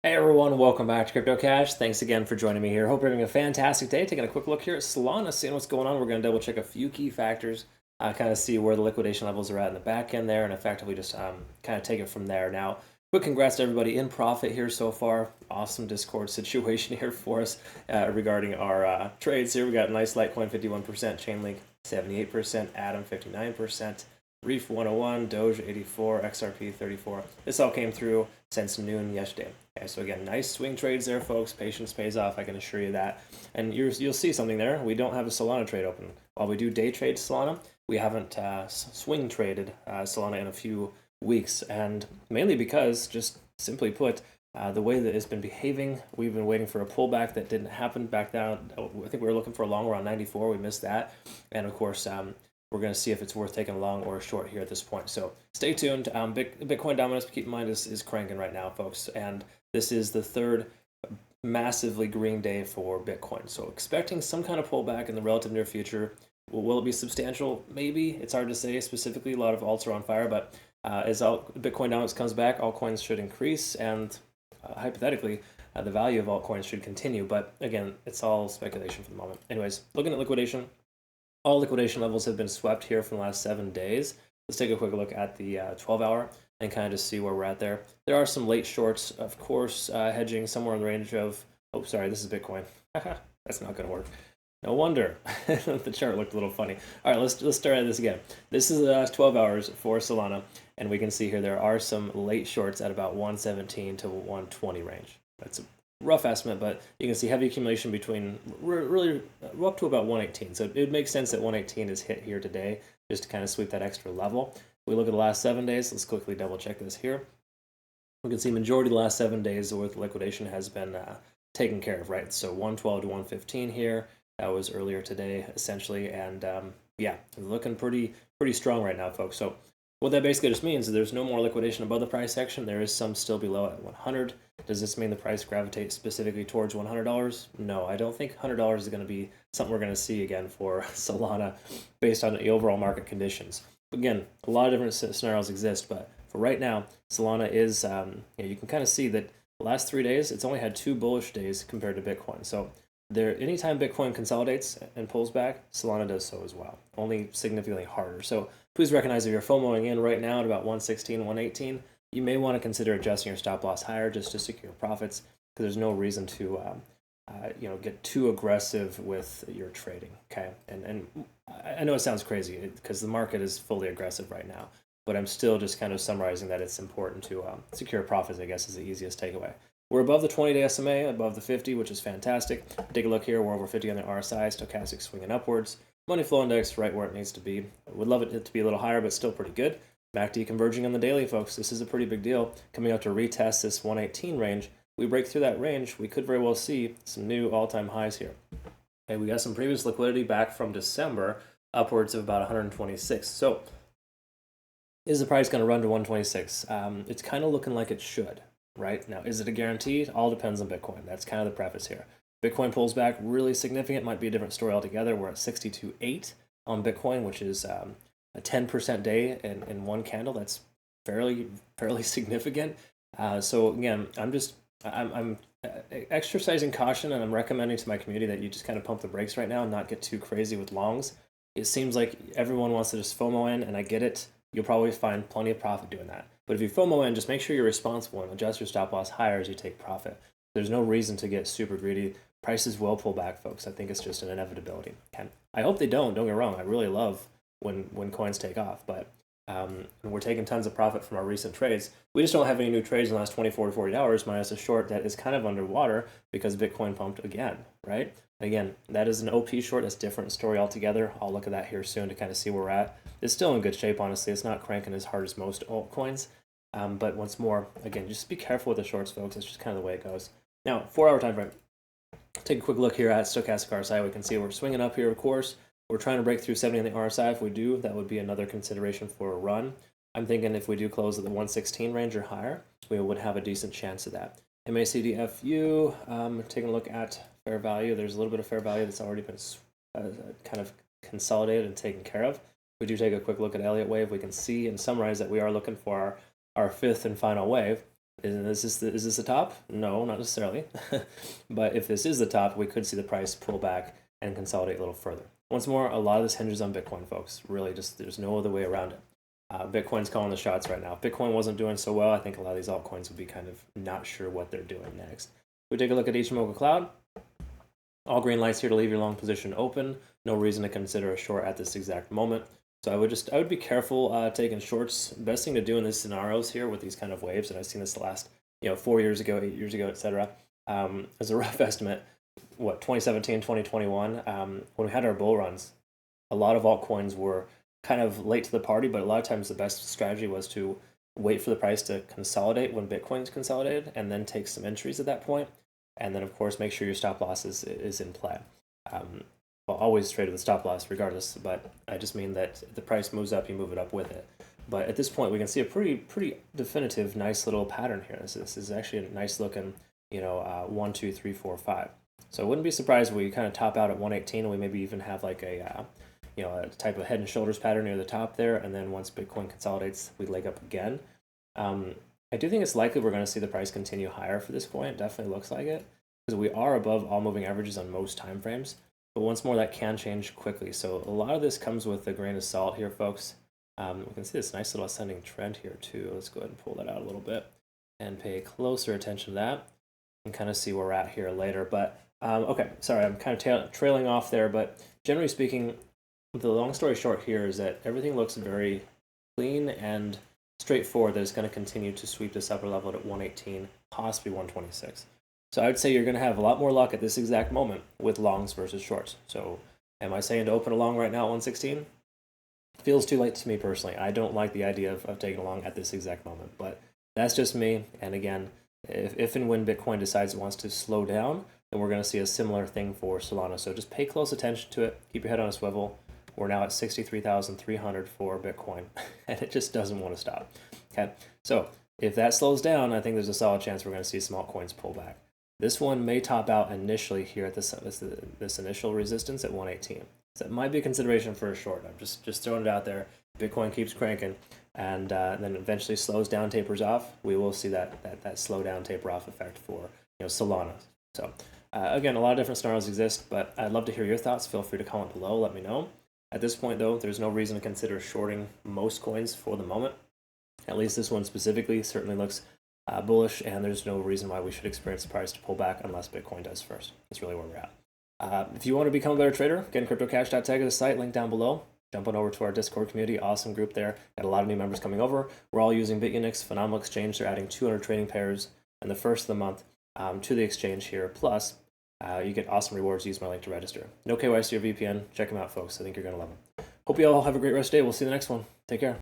Hey everyone, welcome back to Crypto Cash. Thanks again for joining me here. Hope you're having a fantastic day. Taking a quick look here at Solana, seeing what's going on. We're going to double check a few key factors, kind of see where the liquidation levels are at in the back end there, and effectively just kind of take it from there. Now, quick congrats to everybody in profit here so far. Awesome Discord situation here for us regarding our trades here. We got nice Litecoin 51%, Chainlink 78%, Atom 59%. Reef 101, Doge 84, XRP 34. This all came through since noon yesterday. Okay, so again, nice swing trades there, folks. Patience pays off, I can assure you that. And you'll see something there. We don't have a Solana trade open. While we do day trade Solana, we haven't swing traded Solana in a few weeks, and mainly because, just simply put, the way that it's been behaving, we've been waiting for a pullback that didn't happen back down. I think we were looking for a long around 94. We missed that, and of course, we're going to see if it's worth taking a long or a short here at this point. So stay tuned. Bitcoin dominance, keep in mind, is cranking right now, folks. And this is the third massively green day for Bitcoin. So expecting some kind of pullback in the relative near future. Will it be substantial? Maybe. It's hard to say specifically. A lot of alts are on fire, but as Bitcoin dominance comes back, altcoins should increase, and hypothetically, the value of altcoins should continue. But again, it's all speculation for the moment. Anyways, looking at liquidation. All liquidation levels have been swept here from the last 7 days. Let's take a quick look at the 12-hour and kind of just see where we're at there. There are some late shorts, of course, hedging somewhere in the range of, oh, sorry, this is Bitcoin. That's not going to work. No wonder. The chart looked a little funny. All right, let's start at this again. This is the last 12 hours for Solana, and we can see here there are some late shorts at about 117 to 120 range. That's a rough estimate, but you can see heavy accumulation between really up to about 118. So it makes sense that 118 is hit here today, just to kind of sweep that extra level. If we look at the last 7 days, let's quickly double check this here. We can see majority of the last 7 days with liquidation has been taken care of, right? So 112 to 115 here. That was earlier today, essentially, and yeah, looking pretty strong right now, folks. So what that basically just means is there's no more liquidation above the price section. There is some still below at 100. Does this mean the price gravitates specifically towards $100? No, I don't think $100 is going to be something we're going to see again for Solana based on the overall market conditions. Again, a lot of different scenarios exist, but for right now, Solana is, you can kind of see that the last 3 days, it's only had 2 bullish days compared to Bitcoin. So anytime Bitcoin consolidates and pulls back, Solana does so as well, only significantly harder. So please recognize if you're FOMOing in right now at about 116, 118, you may want to consider adjusting your stop loss higher just to secure profits, because there's no reason to get too aggressive with your trading. Okay, and I know it sounds crazy because the market is fully aggressive right now, but I'm still just kind of summarizing that it's important to secure profits, I guess, is the easiest takeaway. We're above the 20-day SMA, above the 50, which is fantastic. Take a look here. We're over 50 on the RSI, stochastic swinging upwards. Money flow index right where it needs to be. Would love it to be a little higher, but still pretty good. MACD converging on the daily, folks. This is a pretty big deal. Coming out to retest this 118 range. We break through that range, we could very well see some new all-time highs here. Okay, we got some previous liquidity back from December, upwards of about 126. So is the price going to run to 126? It's kind of looking like it should. Right? Now, is it a guarantee? It all depends on Bitcoin. That's kind of the preface here. Bitcoin pulls back really significant, might be a different story altogether. We're at 62.8 on Bitcoin, which is a 10% day in one candle. That's fairly significant. So again, I'm exercising caution, and I'm recommending to my community that you just kind of pump the brakes right now and not get too crazy with longs. It seems like everyone wants to just FOMO in, and I get it. You'll probably find plenty of profit doing that. But if you FOMO in, just make sure you're responsible and adjust your stop loss higher as you take profit. There's no reason to get super greedy. Prices will pull back, folks. I think it's just an inevitability. Okay? I hope they don't get me wrong. I really love when coins take off, but we're taking tons of profit from our recent trades. We just don't have any new trades in the last 24 to 48 hours, minus a short that is kind of underwater because Bitcoin pumped again, right? Again, that is an OP short. That's a different story altogether. I'll look at that here soon to kind of see where we're at. It's still in good shape, honestly. It's not cranking as hard as most altcoins. But once more, again, just be careful with the shorts, folks. It's just kind of the way it goes. Now, 4-hour time frame. Take a quick look here at stochastic RSI. We can see we're swinging up here, of course. We're trying to break through 70 on the RSI. If we do, that would be another consideration for a run. I'm thinking if we do close at the 116 range or higher, we would have a decent chance of that. MACD-FU, taking a look at fair value. There's a little bit of fair value that's already been kind of consolidated and taken care of. We do take a quick look at Elliott Wave. We can see and summarize that we are looking for our fifth and final wave. Is this the top? No, not necessarily. But if this is the top, we could see the price pull back and consolidate a little further. Once more, a lot of this hinges on Bitcoin, folks. Really, just there's no other way around it. Bitcoin's calling the shots right now. If Bitcoin wasn't doing so well, I think a lot of these altcoins would be kind of not sure what they're doing next. We take a look at Ichimoku Cloud. All green lights here to leave your long position open. No reason to consider a short at this exact moment. So I would be careful taking shorts. Best thing to do in these scenarios here with these kind of waves, and I've seen this the last 4 years ago, 8 years ago, etc. As a rough estimate, 2017, 2021, when we had our bull runs, a lot of altcoins were kind of late to the party, but a lot of times the best strategy was to wait for the price to consolidate when Bitcoin's consolidated, and then take some entries at that point, and then of course make sure your stop loss is in play. Well, always trade with a stop loss regardless, but I just mean that if the price moves up, you move it up with it. But at this point, we can see a pretty definitive, nice little pattern here. This is actually a nice looking, 1, 2, 3, 4, 5. So I wouldn't be surprised if we kind of top out at 118, and we maybe even have like a type of head and shoulders pattern near the top there, and then once Bitcoin consolidates, we leg up again. I do think it's likely we're going to see the price continue higher for this coin. It definitely looks like it, because we are above all moving averages on most time frames. But once more, that can change quickly. So a lot of this comes with a grain of salt here, folks. We can see this nice little ascending trend here too. Let's go ahead and pull that out a little bit and pay closer attention to that and kind of see where we're at here later. But okay, sorry, I'm kind of trailing off there. But generally speaking, the long story short here is that everything looks very clean and straightforward that it's going to continue to sweep this upper level at 118, possibly 126. So I would say you're going to have a lot more luck at this exact moment with longs versus shorts. So am I saying to open a long right now at 116? Feels too late to me personally. I don't like the idea of taking a long at this exact moment, but that's just me. And again, if and when Bitcoin decides it wants to slow down, then we're going to see a similar thing for Solana. So just pay close attention to it. Keep your head on a swivel. We're now at 63,300 for Bitcoin, and it just doesn't want to stop. Okay, so if that slows down, I think there's a solid chance we're going to see some altcoins pull back. This one may top out initially here at this initial resistance at 118. So that might be a consideration for a short. I'm just throwing it out there. Bitcoin keeps cranking, and then eventually slows down, tapers off. We will see that slow down, taper off effect for Solana. So again, a lot of different scenarios exist, but I'd love to hear your thoughts. Feel free to comment below. Let me know. At this point, though, there's no reason to consider shorting most coins for the moment. At least this one specifically certainly looks bullish, and there's no reason why we should experience the price to pull back unless Bitcoin does first. That's really where we're at. If you want to become a better trader, again, cryptocash.tech is the site, link down below. Jump on over to our Discord community, awesome group there. Got a lot of new members coming over. We're all using Bitunix, phenomenal exchange. They're adding 200 trading pairs in the first of the month to the exchange here. Plus, you get awesome rewards. Use my link to register. No KYC or VPN. Check them out, folks. I think you're going to love them. Hope you all have a great rest of the day. We'll see you in the next one. Take care.